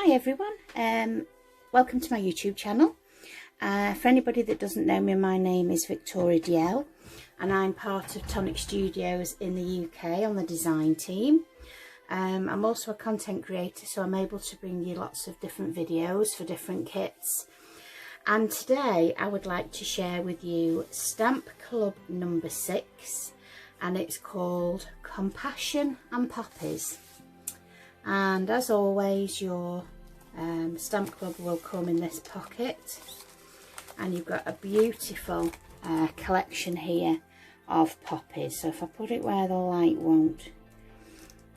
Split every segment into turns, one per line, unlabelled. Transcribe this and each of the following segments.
Hi everyone, welcome to my YouTube channel. For anybody that doesn't know me, my name is Victoria DL and I'm part of Tonic Studios in the UK on the design team. I'm also a content creator, so I'm able to bring you lots of different videos for different kits. And today I would like to share with you Stamp Club number 6, and it's called Compassion and Poppies. And as always, your stamp club will come in this pocket, and you've got a beautiful collection here of poppies. So if I put it where the light won't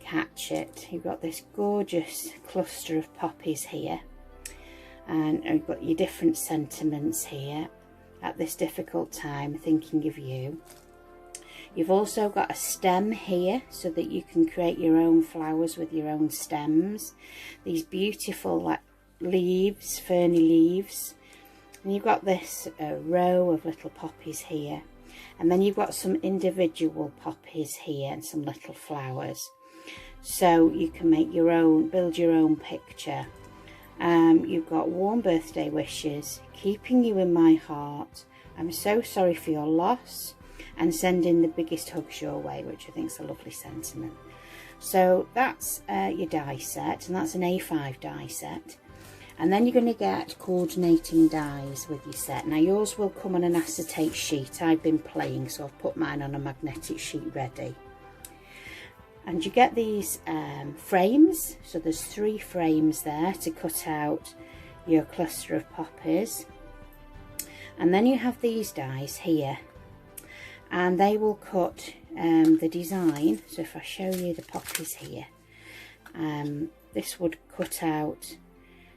catch it, you've got this gorgeous cluster of poppies here, and you've got your different sentiments here at this difficult time, thinking of you. You've also got a stem here so that you can create your own flowers with your own stems. These beautiful like leaves, ferny leaves. And you've got this row of little poppies here. And then you've got some individual poppies here and some little flowers. So you can make your own, build your own picture. You've got warm birthday wishes, keeping you in my heart. I'm so sorry for your loss, and sending the biggest hugs your way, which I think is a lovely sentiment. So that's your die set, and that's an A5 die set. And then you're going to get coordinating dies with your set. Now yours will come on an acetate sheet. I've been playing, so I've put mine on a magnetic sheet ready. And you get these frames, so there's 3 frames there to cut out your cluster of poppies. And then you have these dies here, and they will cut the design. So if I show you the poppies here, this would cut out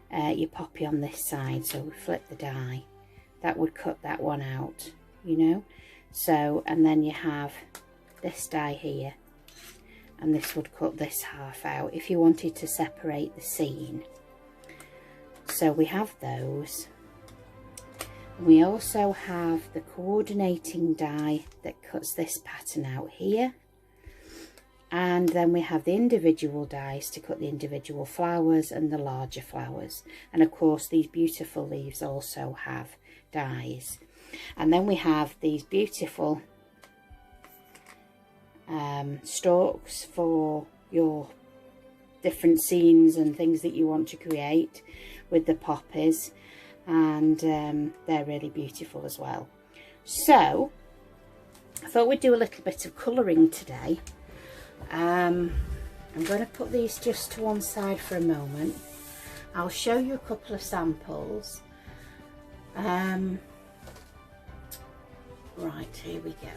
your poppy on this side. So we flip the die, that would cut that one out, you know. So, and then you have this die here, and this would cut this half out if you wanted to separate the scene. So we have those. We also have the coordinating die that cuts this pattern out here, and then we have the individual dies to cut the individual flowers and the larger flowers. And of course these beautiful leaves also have dies. And then we have these beautiful stalks for your different scenes and things that you want to create with the poppies. And they're really beautiful as well. So I thought we'd do a little bit of colouring today. I'm going to put these just to one side for a moment. I'll show you a couple of samples. Right, here we go.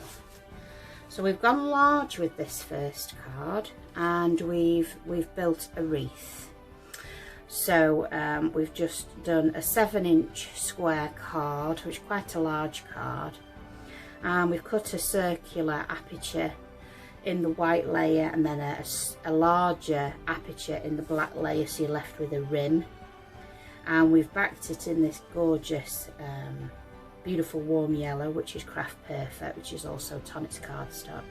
So we've gone large with this first card, and we've built a wreath. So we've just done a 7-inch square card, which is quite a large card, and we've cut a circular aperture in the white layer, and then a larger aperture in the black layer, so you're left with a rim. And we've backed it in this gorgeous beautiful warm yellow, which is Craft Perfect, which is also Tonic's cardstock.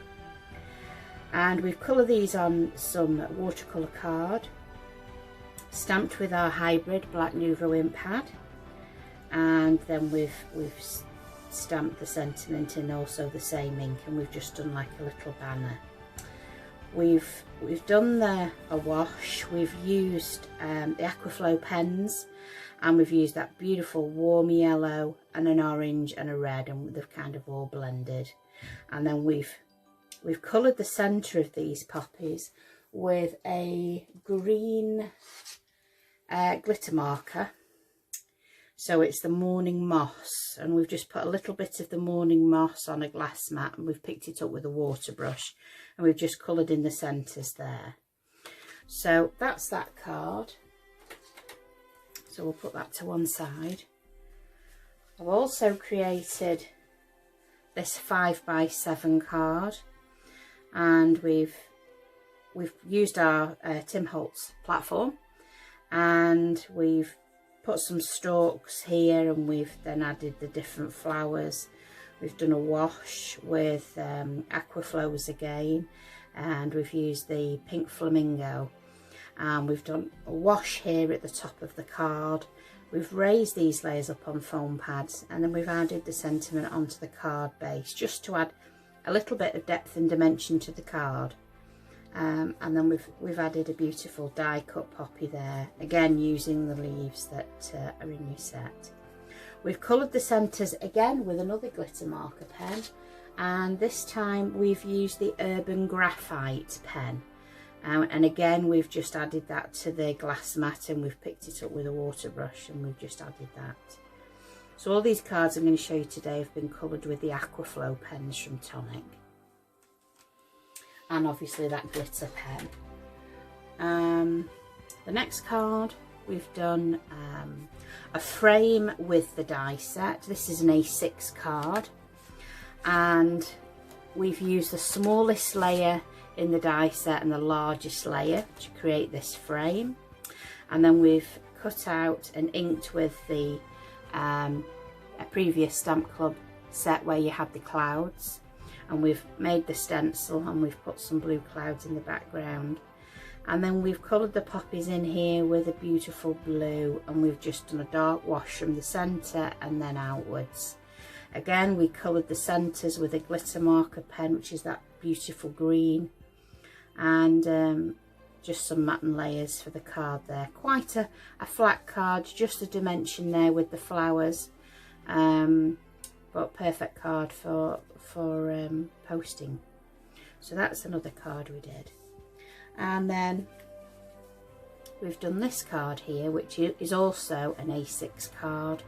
And we've coloured these on some watercolour card, stamped with our hybrid black Nouveau ink pad, and then we've stamped the sentiment in also the same ink, and we've just done like a little banner. We've done a wash. We've used the Aquaflow pens, and we've used that beautiful warm yellow and an orange and a red, and they've kind of all blended. And then we've coloured the centre of these poppies with a green glitter marker. So it's the morning moss, and we've just put a little bit of the morning moss on a glass mat, and we've picked it up with a water brush, and we've just coloured in the centres there. So that's that card. So we'll put that to one side. I've also created this 5x7 card, and we've used our Tim Holtz platform, and we've put some stalks here, and we've then added the different flowers. We've done a wash with Aquaflows again, and we've used the pink flamingo. and we've done a wash here at the top of the card. We've raised these layers up on foam pads, and then we've added the sentiment onto the card base just to add a little bit of depth and dimension to the card. And then we've added a beautiful die cut poppy there, again using the leaves that are in your set. We've coloured the centres again with another glitter marker pen, and this time we've used the Urban Graphite pen. And again, we've just added that to the glass mat, and we've picked it up with a water brush, and we've just added that. So all these cards I'm going to show you today have been coloured with the Aquaflow pens from Tonic. And obviously that glitter pen. The next card, we've done a frame with the die set. This is an A6 card, and we've used the smallest layer in the die set and the largest layer to create this frame. And then we've cut out and inked with the a previous Stamp Club set where you had the clouds, and we've made the stencil and we've put some blue clouds in the background. And then we've coloured the poppies in here with a beautiful blue, and we've just done a dark wash from the centre and then outwards. Again, we coloured the centres with a glitter marker pen, which is that beautiful green, and just some matten layers for the card there. Quite a flat card, just a dimension there with the flowers, but perfect card for posting. So that's another card we did. And then we've done this card here, which is also an A6 card.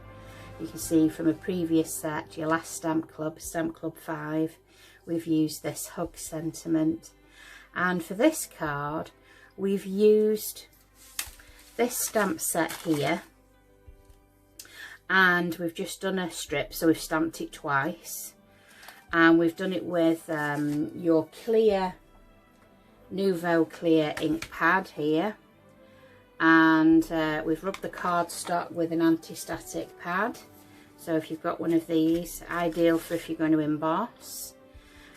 You can see from a previous set, your last Stamp Club 5, we've used this hug sentiment. And for this card, we've used this stamp set here, and we've just done a strip, so we've stamped it twice, and we've done it with your clear Nouveau Clear ink pad here, and we've rubbed the cardstock with an anti-static pad. So if you've got one of these, ideal for if you're going to emboss,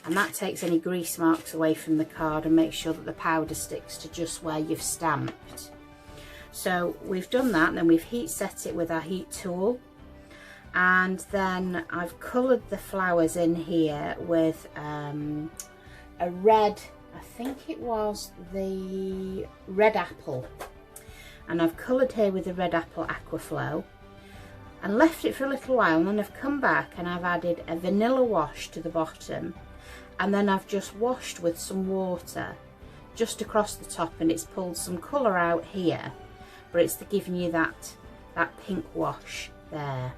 and that takes any grease marks away from the card and makes sure that the powder sticks to just where you've stamped. So we've done that, and then we've heat set it with our heat tool, and then I've coloured the flowers in here with a red, I think it was the red apple, and I've coloured here with the red apple Aquaflow and left it for a little while, and then I've come back and I've added a vanilla wash to the bottom, and then I've just washed with some water just across the top, and it's pulled some colour out here, but it's giving you that pink wash there.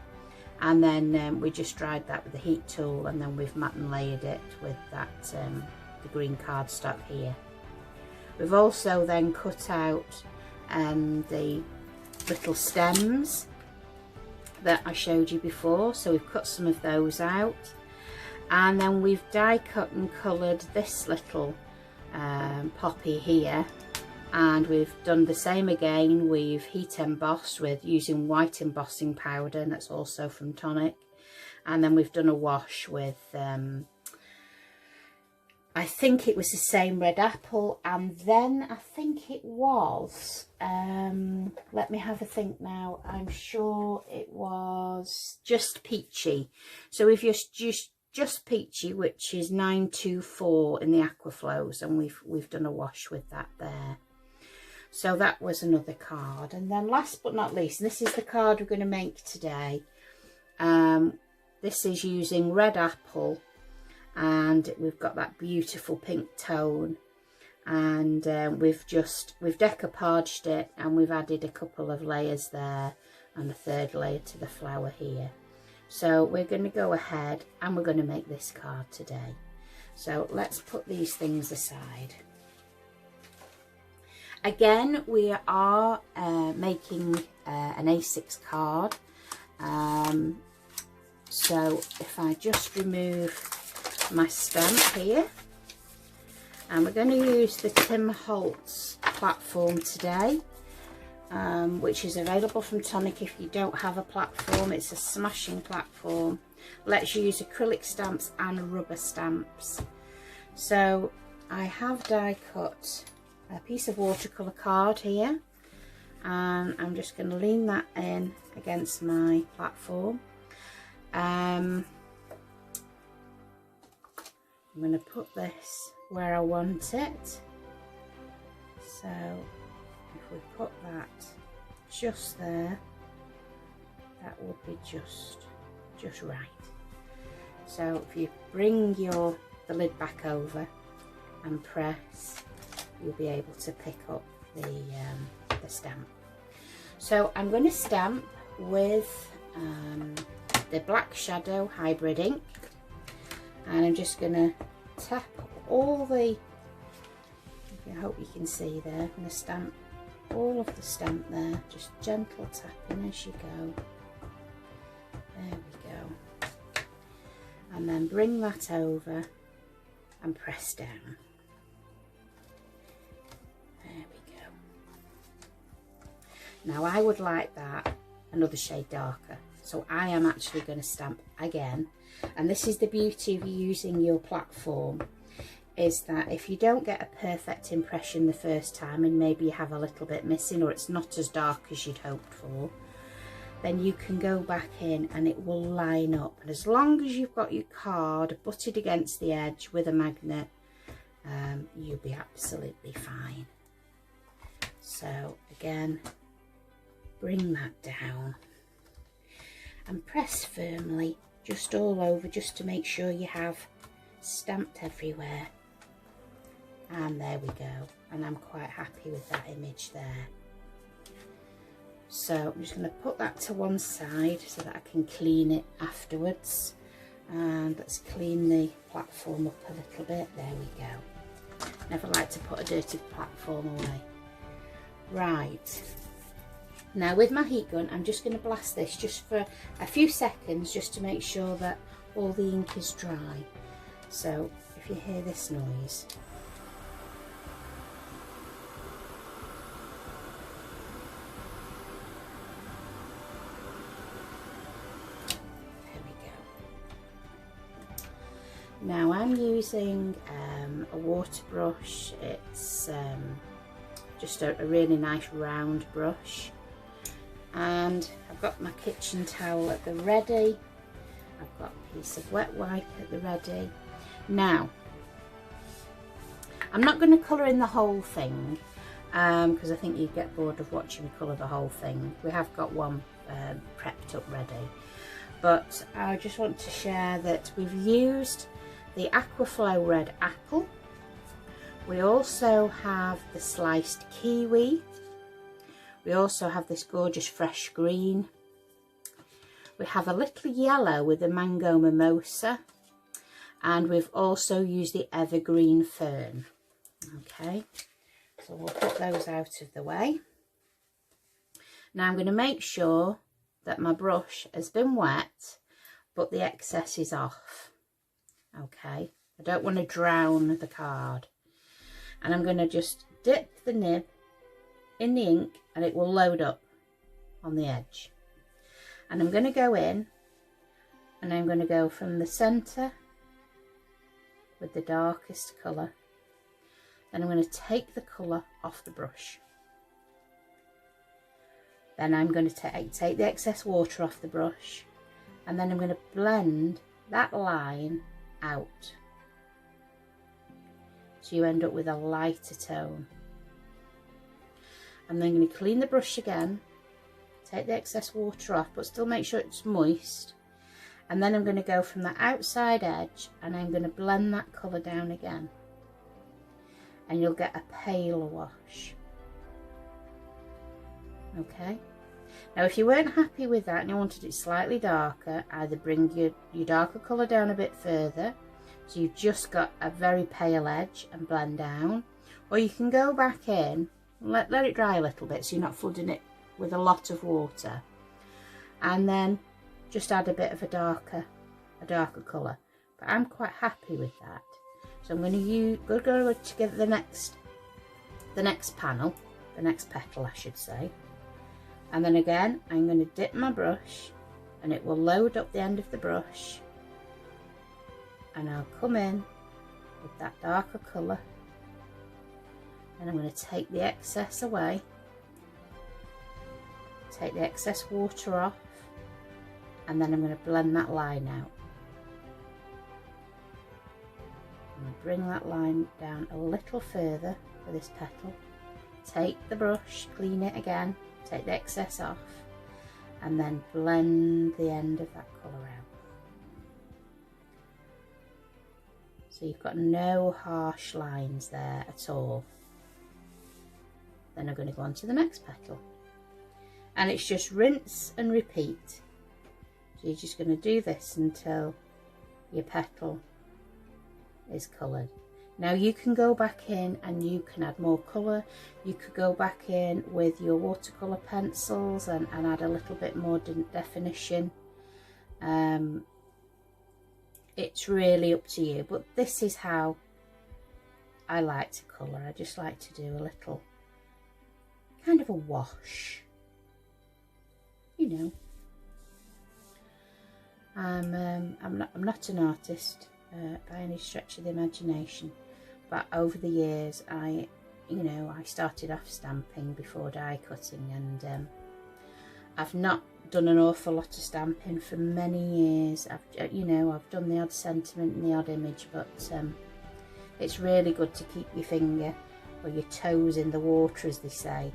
And then we just dried that with the heat tool, and then we've matte and layered it with that the green cardstock here. We've also then cut out the little stems that I showed you before, so we've cut some of those out, and then we've die cut and coloured this little poppy here, and we've done the same again. We've heat embossed with using white embossing powder, and that's also from Tonic, and then we've done a wash with I think it was the same red apple, and then I think it was let me have a think now, I'm sure it was Just Peachy. So we've just Peachy, which is 924 in the Aquaflows, and we've done a wash with that there. So that was another card. And then last but not least, this is the card we're going to make today. This is using red apple, and we've got that beautiful pink tone, and we've decoupaged it, and we've added a couple of layers there and a third layer to the flower here. So we're going to go ahead and we're going to make this card today. So let's put these things aside. Again, we are making an A6 card. So if I just remove my stamp here, and we're going to use the Tim Holtz platform today, which is available from Tonic. If you don't have a platform, it's a smashing platform. Lets you use acrylic stamps and rubber stamps. So I have die cut a piece of watercolor card here, and I'm just going to lean that in against my platform. I'm going to put this where I want it. So if we put that just there, that would be just right. So if you bring the lid back over and press, you'll be able to pick up the stamp. So I'm going to stamp with the Black Shadow Hybrid ink, and I'm just going to tap all the, I hope you can see there, I'm going to stamp all of the stamp there, just gentle tapping as you go. There we go. And then bring that over and press down. There we go. Now I would like that another shade darker, so I am actually going to stamp again. And this is the beauty of using your platform, is that if you don't get a perfect impression the first time and maybe you have a little bit missing, or it's not as dark as you'd hoped for, then you can go back in and it will line up. And as long as you've got your card butted against the edge with a magnet, you'll be absolutely fine. So again, bring that down and press firmly just all over, just to make sure you have stamped everywhere. And there we go, and I'm quite happy with that image there. So I'm just going to put that to one side so that I can clean it afterwards. And let's clean the platform up a little bit. There we go. Never like to put a dirty platform away. Right, now with my heat gun, I'm just going to blast this just for a few seconds, just to make sure that all the ink is dry. So if you hear this noise, now I'm using a water brush. It's just a really nice round brush, and I've got my kitchen towel at the ready. I've got a piece of wet wipe at the ready. Now I'm not going to colour in the whole thing because I think you'd get bored of watching me colour the whole thing. We have got one prepped up ready, but I just want to share that we've used the Aquaflow Red Apple. We also have the sliced kiwi. We also have this gorgeous fresh green. We have a little yellow with the mango mimosa, and we've also used the evergreen fern. Okay, so we'll put those out of the way. Now I'm going to make sure that my brush has been wet, but the excess is off. Okay, I don't want to drown the card, and I'm going to just dip the nib in the ink and it will load up on the edge. And I'm going to go in and I'm going to go from the centre with the darkest colour. Then I'm going to take the colour off the brush. Then I'm going to take the excess water off the brush, and then I'm going to blend that line out, so you end up with a lighter tone. And then I'm going to clean the brush again, take the excess water off, but still make sure it's moist. And then I'm going to go from the outside edge and I'm going to blend that colour down again, and you'll get a paler wash. Okay, now if you weren't happy with that and you wanted it slightly darker, either bring your darker colour down a bit further, so you've just got a very pale edge, and blend down, or you can go back in and let it dry a little bit so you're not flooding it with a lot of water, and then just add a bit of a darker colour. But I'm quite happy with that, so I'm going to go together the next panel, the next petal I should say. And then again, I'm going to dip my brush and it will load up the end of the brush, and I'll come in with that darker colour and I'm going to take the excess away, take the excess water off, and then I'm going to blend that line out. I'm going to bring that line down a little further for this petal, take the brush, clean it again, take the excess off, and then blend the end of that colour out. So you've got no harsh lines there at all. Then I'm going to go on to the next petal. And it's just rinse and repeat. So you're just going to do this until your petal is coloured. Now you can go back in and you can add more colour. You could go back in with your watercolour pencils and add a little bit more definition. It's really up to you, but this is how I like to colour. I just like to do a little kind of a wash, you know. I'm not an artist by any stretch of the imagination, but over the years I started off stamping before die cutting, and I've not done an awful lot of stamping for many years. I've done the odd sentiment and the odd image, but it's really good to keep your finger or your toes in the water, as they say,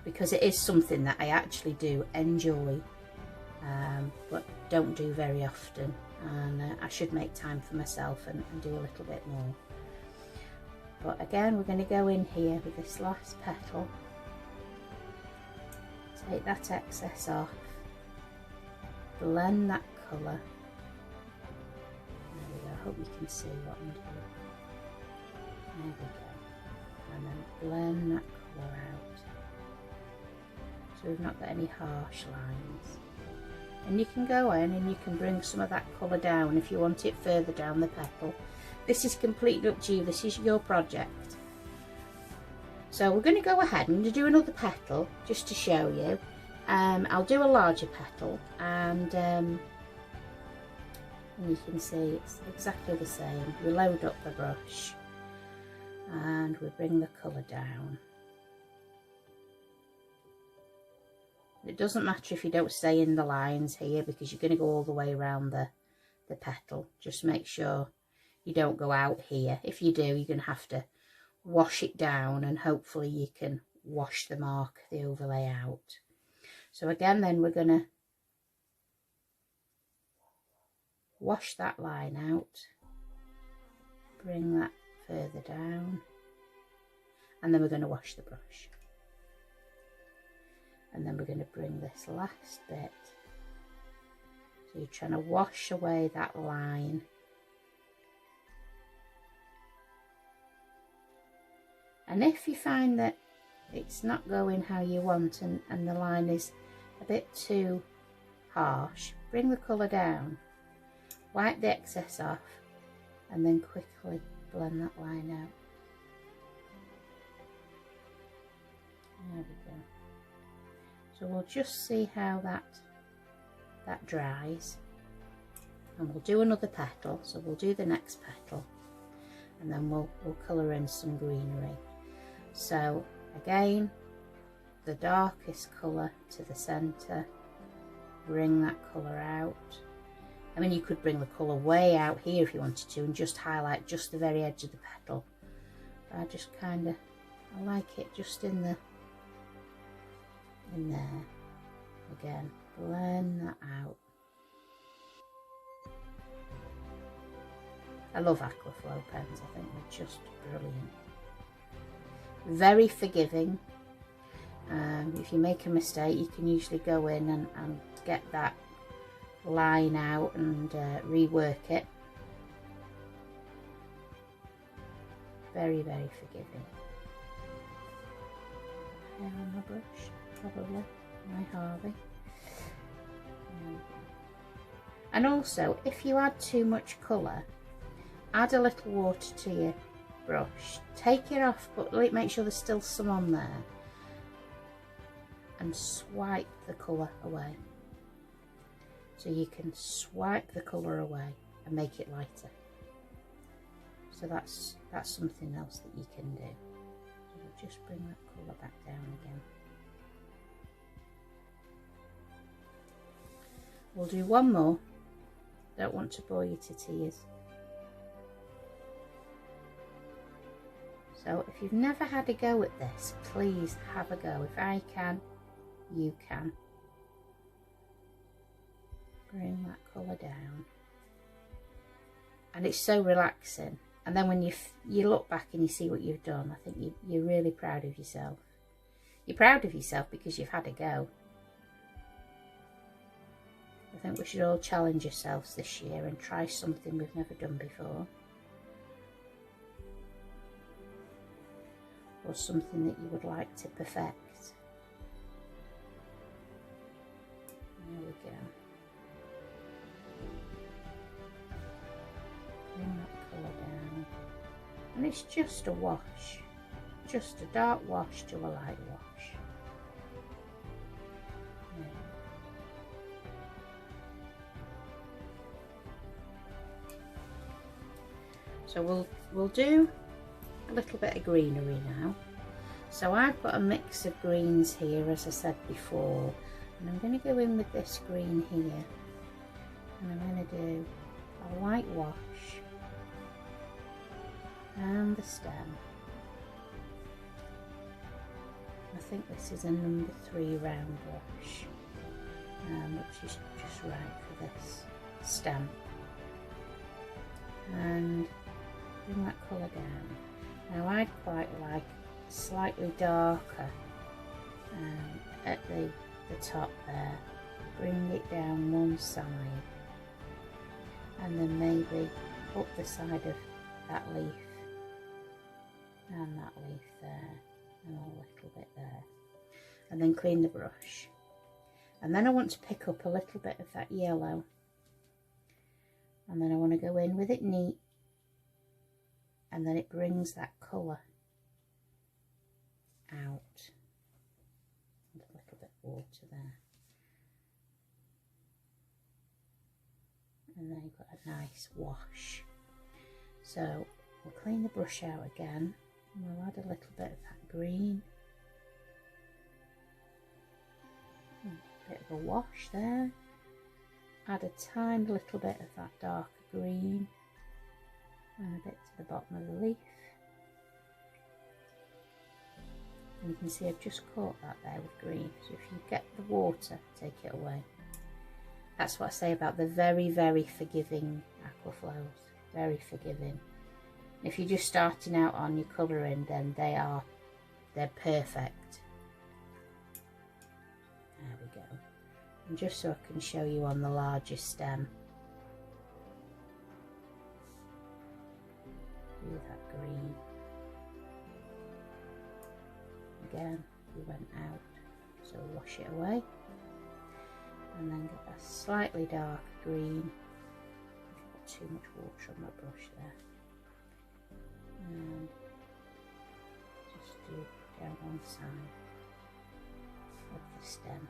because it is something that I actually do enjoy, but don't do very often, and I should make time for myself and do a little bit more. But again, we're going to go in here with this last petal, take that excess off, blend that colour. There we go, I hope you can see what I'm doing. There we go, and then blend that colour out, so we've not got any harsh lines. And you can go in and you can bring some of that colour down if you want it further down the petal. This is completely up to you, this is your project. So we're going to go ahead and do another petal just to show you. I'll do a larger petal, and you can see it's exactly the same. We load up the brush and we bring the colour down. It doesn't matter if you don't stay in the lines here, because you're going to go all the way around the petal. Just make sure you don't go out here. If you do, you're going to have to wash it down, and hopefully you can wash the mark, the overlay out. So again, then we're going to wash that line out, bring that further down, and then we're going to wash the brush. And then we're going to bring this last bit, so you're trying to wash away that line. And if you find that it's not going how you want, and the line is a bit too harsh, bring the colour down, wipe the excess off, and then quickly blend that line out. There we go. So we'll just see how that dries, and we'll do another petal. So we'll do the next petal, and then we'll colour in some greenery. So again, the darkest colour to the centre, bring that colour out. I mean, you could bring the colour way out here if you wanted to, and just highlight just the very edge of the petal. But I just I like it just in there. Again, blend that out. I love Aquaflow pens, I think they're just brilliant. Very forgiving. If you make a mistake, you can usually go in and get that line out and rework it. Very, very forgiving. Hair on my brush, probably, my Harvey. And also, if you add too much colour, add a little water to your brush, take it off, but make sure there's still some on there, and swipe the colour away. So you can swipe the colour away and make it lighter. So that's that's something else that you can do. So we'll just bring that colour back down again. We'll do one more. Don't want to bore you to tears. So if you've never had a go at this, please have a go. If I can, you can. Bring that colour down. And it's so relaxing. And then when you look back and you see what you've done, I think you're really proud of yourself. You're proud of yourself because you've had a go. I think we should all challenge ourselves this year and try something we've never done before. Or something that you would like to perfect. There we go. Bring that colour down. And it's just a wash. Just a dark wash to a light wash. There. So we'll do a little bit of greenery now. So I've got a mix of greens here, as I said before, and I'm going to go in with this green here, and I'm going to do a light wash around the stem. I think this is a number 3 round wash, which is just right for this stem. And bring that colour down. Now I'd quite like slightly darker at the top there. Bring it down one side and then maybe up the side of that leaf and that leaf there and a little bit there, and then clean the brush. And then I want to pick up a little bit of that yellow, and then I want to go in with it neat, and then it brings that colour out. And a little bit of water there, and then you've got a nice wash. So we'll clean the brush out again, and we'll add a little bit of that green, a bit of a wash there, add a tiny little bit of that darker green, and a bit to the bottom of the leaf. And you can see I've just caught that there with green, so if you get the water, take it away. That's what I say about the very, very forgiving aquaflows, very forgiving. If you're just starting out on your colouring, then they're perfect. There we go. And just so I can show you on the larger stem, do that green. Again, we went out, so wash it away, and then get a slightly dark green. I've got too much water on my brush there. And just do down one side of the stem.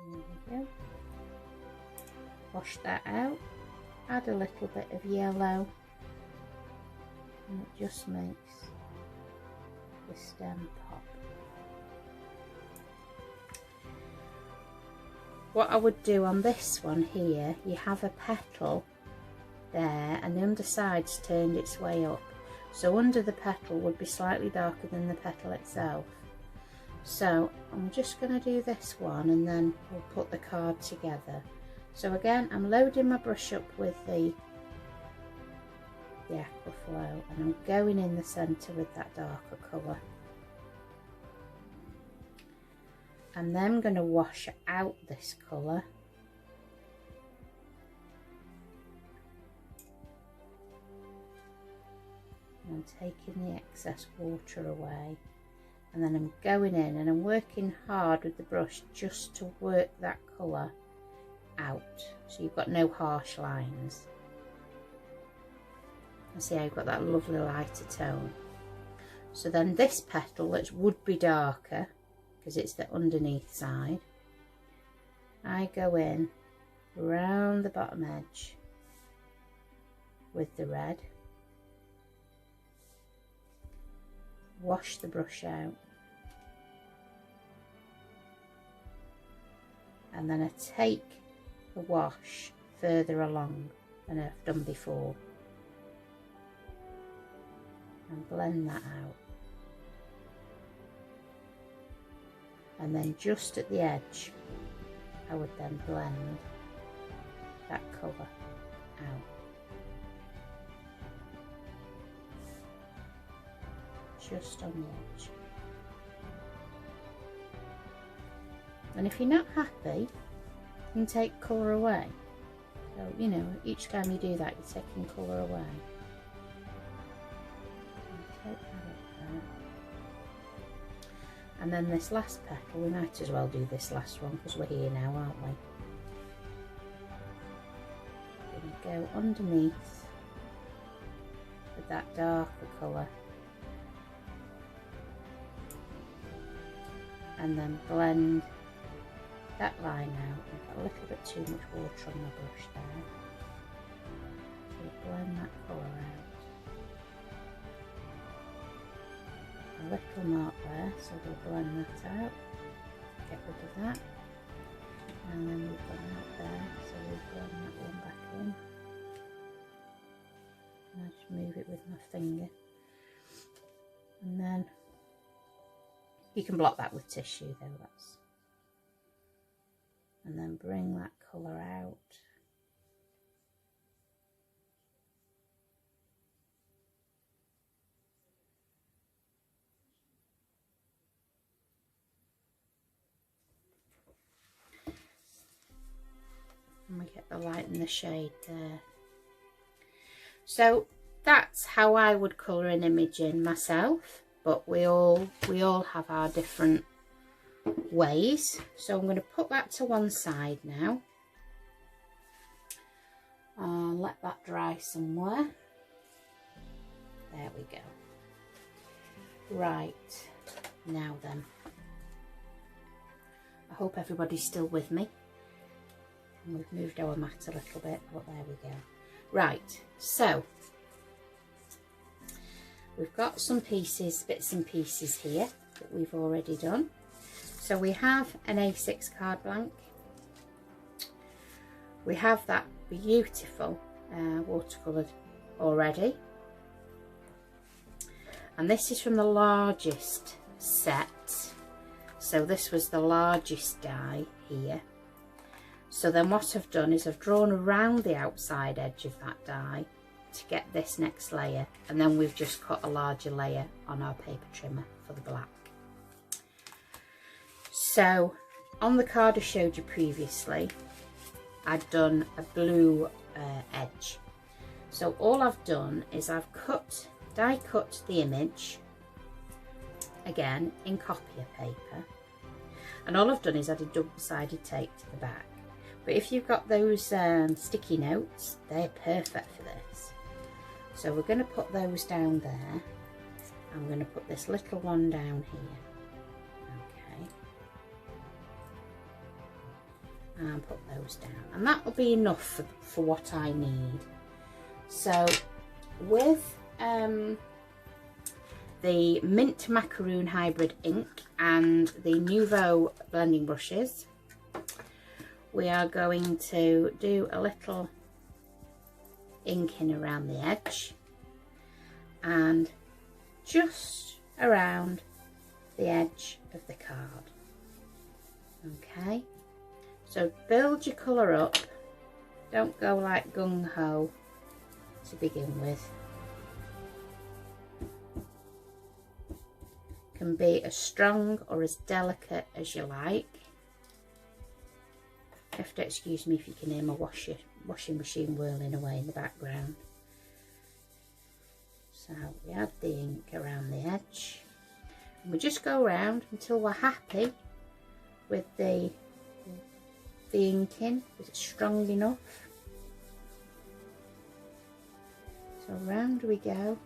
There we go. Wash that out, add a little bit of yellow, and it just makes the stem pop. What I would do on this one here, you have a petal there and the underside's turned its way up, so under the petal would be slightly darker than the petal itself. So I'm just going to do this one and then we'll put the card together. So again, I'm loading my brush up with the aquaflow, and I'm going in the centre with that darker colour, and then I'm going to wash out this colour. I'm taking the excess water away, and then I'm going in and I'm working hard with the brush just to work that colour out, so you've got no harsh lines. And see how you've got that lovely lighter tone. So then this petal, which would be darker because it's the underneath side, I go in around the bottom edge with the red, wash the brush out, and then I take the wash further along than I've done before and blend that out. And then just at the edge I would then blend that colour out. Just on the edge. And if you're not happy, you can take colour away. So, you know, each time you do that, you're taking colour away. Take that up there. And then this last petal, we might as well do this last one because we're here now, aren't we? We're going to go underneath with that darker colour. And then blend that line out. I've got a little bit too much water on my brush there. So blend that colour out. A little mark there, so we'll blend that out. Get rid of that. And then we've got that there, so we'll blend that one back in. And I just move it with my finger. And then you can block that with tissue though, that's. And then bring that colour out. And we get the light and the shade there. So that's how I would colour an image in myself, but we all have our different ways. So I'm going to put that to one side now and let that dry somewhere. There we go. Right, now then, I hope everybody's still with me. And we've moved our mat a little bit, but there we go. Right, so we've got some pieces, bits and pieces here that we've already done. So we have an A6 card blank. We have that beautiful watercolour already. And this is from the largest set. So this was the largest die here. So then what I've done is I've drawn around the outside edge of that die to get this next layer, and then we've just cut a larger layer on our paper trimmer for the black. So on the card I showed you previously, I'd done a blue edge. So all I've done is I've die cut the image again in copier paper, and all I've done is added double-sided tape to the back. But if you've got those sticky notes, they're perfect for this. So we're going to put those down there. I'm going to put this little one down here. Okay. And put those down. And that will be enough for what I need. So with the Mint Macaroon Hybrid ink and the Nouveau blending brushes, we are going to do a little inking around the edge and just around the edge of the card. Okay, so build your colour up, don't go like gung-ho to begin with. Can be as strong or as delicate as you like. You have to excuse me if you can hear my washing machine whirling away in the background. So we add the ink around the edge and we just go around until we're happy with the inking. Is it strong enough? So round we go.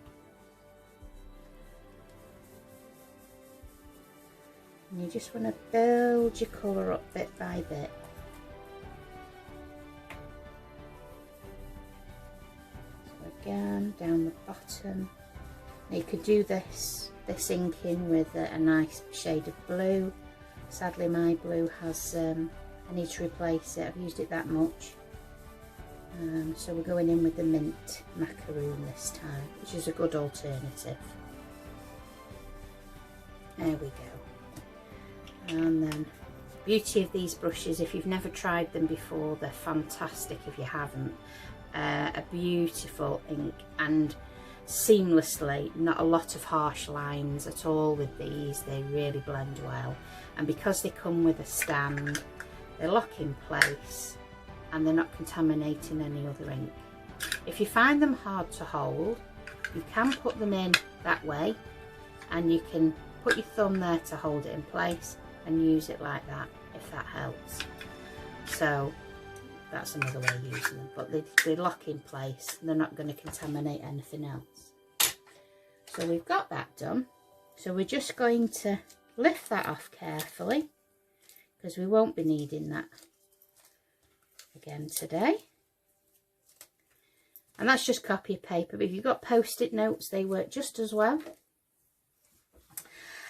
And you just want to build your colour up bit by bit. again down the bottom. Now you could do this inking with a nice shade of blue. Sadly my blue has, I need to replace it, I've used it that much. So we're going in with the mint macaroon this time, which is a good alternative. There we go. And then the beauty of these brushes, if you've never tried them before, they're fantastic if you haven't. A beautiful ink, and seamlessly, not a lot of harsh lines at all with these. They really blend well, and because they come with a stand, they lock in place and they're not contaminating any other ink. If you find them hard to hold, you can put them in that way, and you can put your thumb there to hold it in place and use it like that, if that helps. So that's another way of using them, but they lock in place and they're not going to contaminate anything else. So we've got that done. So we're just going to lift that off carefully, because we won't be needing that again today. And that's just copy paper, but if you've got post-it notes, they work just as well.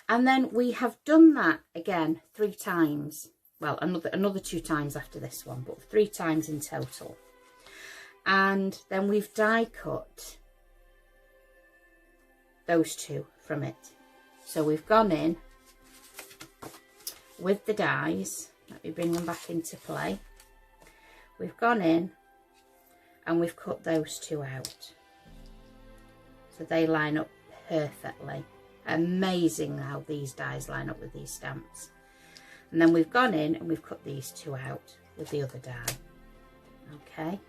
And then we have done that again 3 times. Well, another 2 times after this one, but 3 times in total. And then we've die cut those 2 from it. So we've gone in with the dies. Let me bring them back into play. We've gone in and we've cut those 2 out. So they line up perfectly. Amazing how these dies line up with these stamps. And then we've gone in and we've cut these 2 out with the other die. Okay.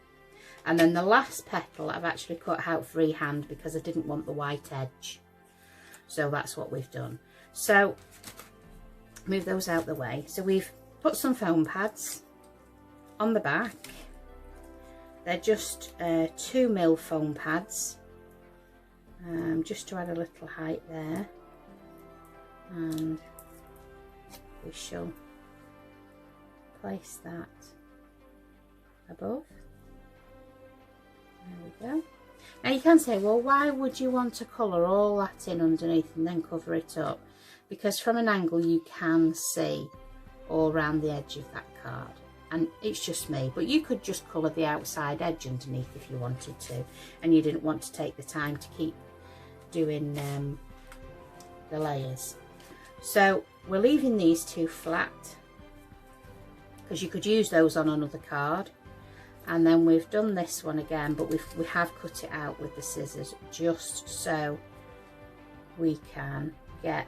And then the last petal I've actually cut out freehand because I didn't want the white edge. So that's what we've done. So move those out the way. So we've put some foam pads on the back. They're just 2mm foam pads, just to add a little height there, and we shall place that above. There we go. Now you can say, well, why would you want to colour all that in underneath and then cover it up? Because from an angle you can see all around the edge of that card. And it's just me, but you could just colour the outside edge underneath if you wanted to, and you didn't want to take the time to keep doing the layers. So we're leaving these 2 flat, because you could use those on another card. And then we've done this one again, but we have cut it out with the scissors just so we can get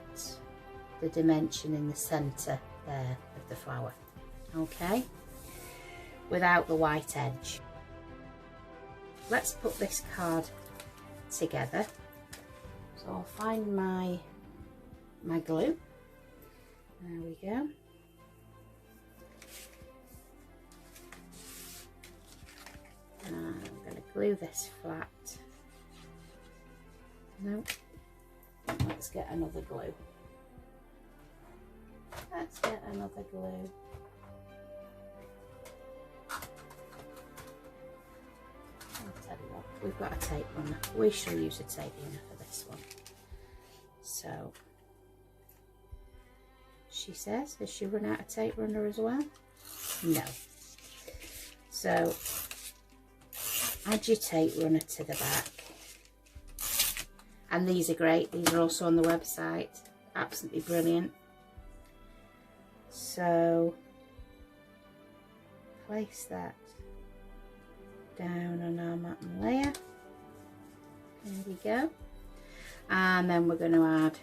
the dimension in the centre there of the flower. Okay, without the white edge. Let's put this card together. So I'll find my glue. There we go. And I'm going to glue this flat. No, let's get another glue. Let's get another glue. I'll tell you what, we've got a tape runner. We shall use a tape runner for this one. So, she says, has she run out of tape runner as well? No. So, add your tape runner to the back. And these are great. These are also on the website. Absolutely brilliant. So, place that down on our matte layer. There we go. And then we're going to add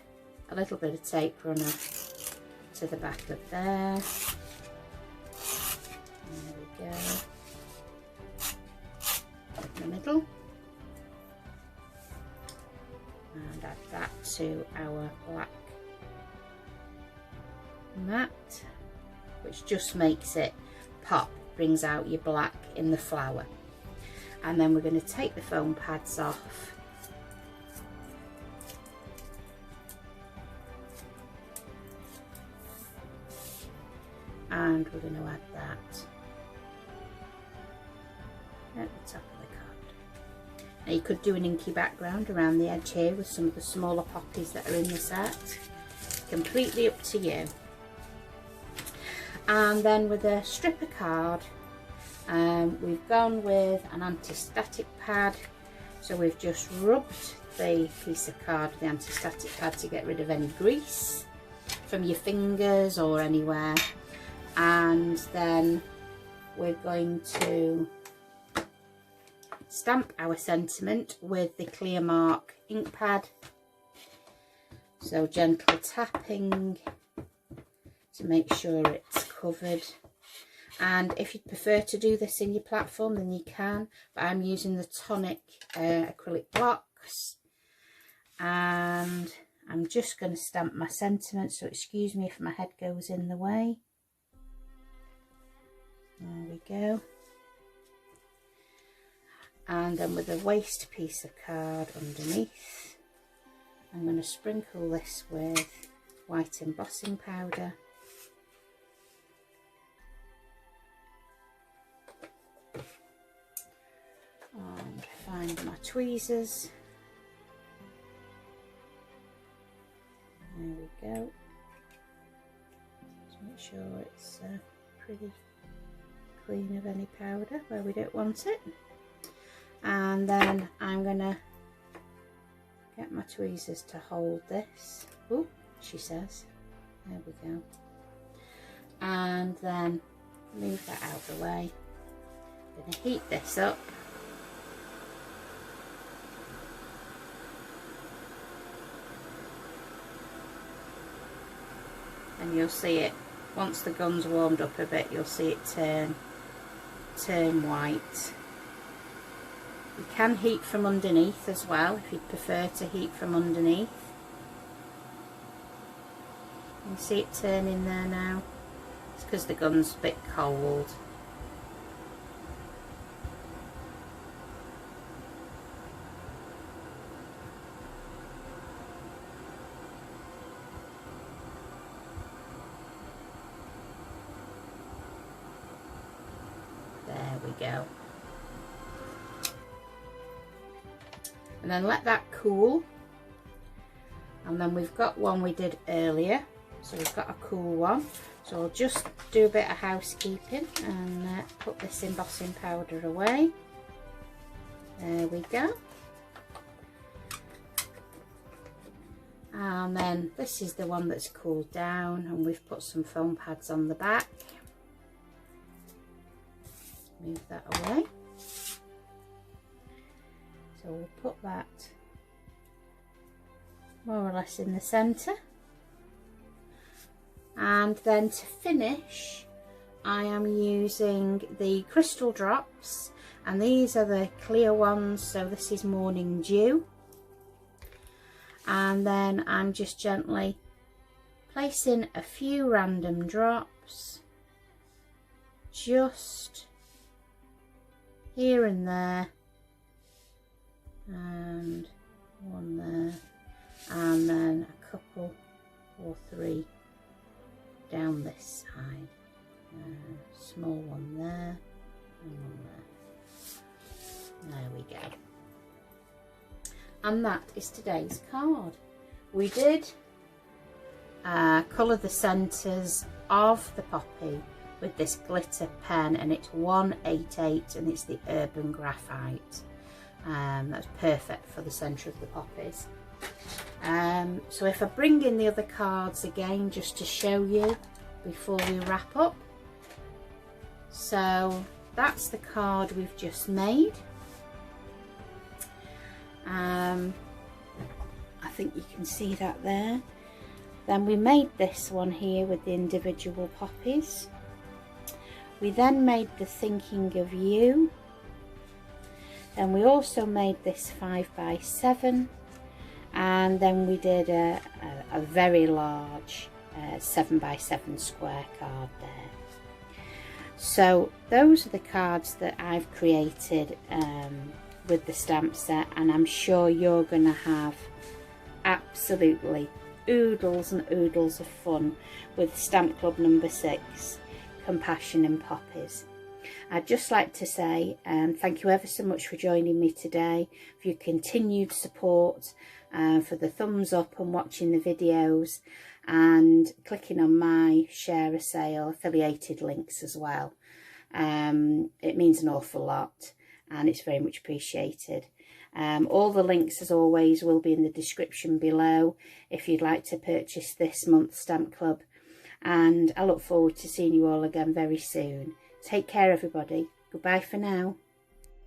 a little bit of tape runner to the back of there. There we go. In the middle. And add that to our black mat, which just makes it pop, brings out your black in the flower. And then we're going to take the foam pads off. And we're going to add that at the top of the card. Now you could do an inky background around the edge here with some of the smaller poppies that are in the set. Completely up to you. And then with a stripper card, we've gone with an anti-static pad. So we've just rubbed the piece of card with the anti-static pad to get rid of any grease from your fingers or anywhere. And then we're going to stamp our sentiment with the Clear Mark ink pad. So gentle tapping to make sure it's covered. And if you'd prefer to do this in your platform, then you can, but I'm using the Tonic acrylic blocks, and I'm just going to stamp my sentiment, so excuse me if my head goes in the way. There we go. And then with a waste piece of card underneath, I'm going to sprinkle this with white embossing powder. And find my tweezers. There we go. Just make sure it's pretty clean of any powder where we don't want it. And then I'm going to get my tweezers to hold this. Oh, she says. There we go. And then move that out of the way. I'm going to heat this up. And you'll see it, once the gun's warmed up a bit, you'll see it turn white. You can heat from underneath as well, if you'd prefer to heat from underneath. You see it turning there now? It's because the gun's a bit cold. There we go. And then let that cool. And then we've got one we did earlier, so we've got a cool one. So I'll just do a bit of housekeeping and put this embossing powder away. There we go. And then this is the one that's cooled down, and we've put some foam pads on the back. Move that away. So we'll put that more or less in the centre. And then to finish, I am using the crystal drops, and these are the clear ones, so this is Morning Dew. And then I'm just gently placing a few random drops just here and there, and one there, and then a couple or three down this side. Small one there, and one there. There we go. And that is today's card. We did colour the centres of the poppy with this glitter pen, and it's 188, and it's the Urban Graphite. That's perfect for the centre of the poppies. So if I bring in the other cards again just to show you before we wrap up. So that's the card we've just made. I think you can see that there. Then we made this one here with the individual poppies. We then made the Thinking of You. Then we also made this 5x7, and then we did a very large 7x7 square card there. So those are the cards that I've created with the stamp set, and I'm sure you're going to have absolutely oodles and oodles of fun with Stamp Club number 6, Compassion in Poppies. I'd just like to say thank you ever so much for joining me today, for your continued support, for the thumbs up and watching the videos, and clicking on my share a sale affiliated links as well. It means an awful lot and it's very much appreciated. All the links, as always, will be in the description below if you'd like to purchase this month's Stamp Club. And I look forward to seeing you all again very soon. Take care, everybody. Goodbye for now.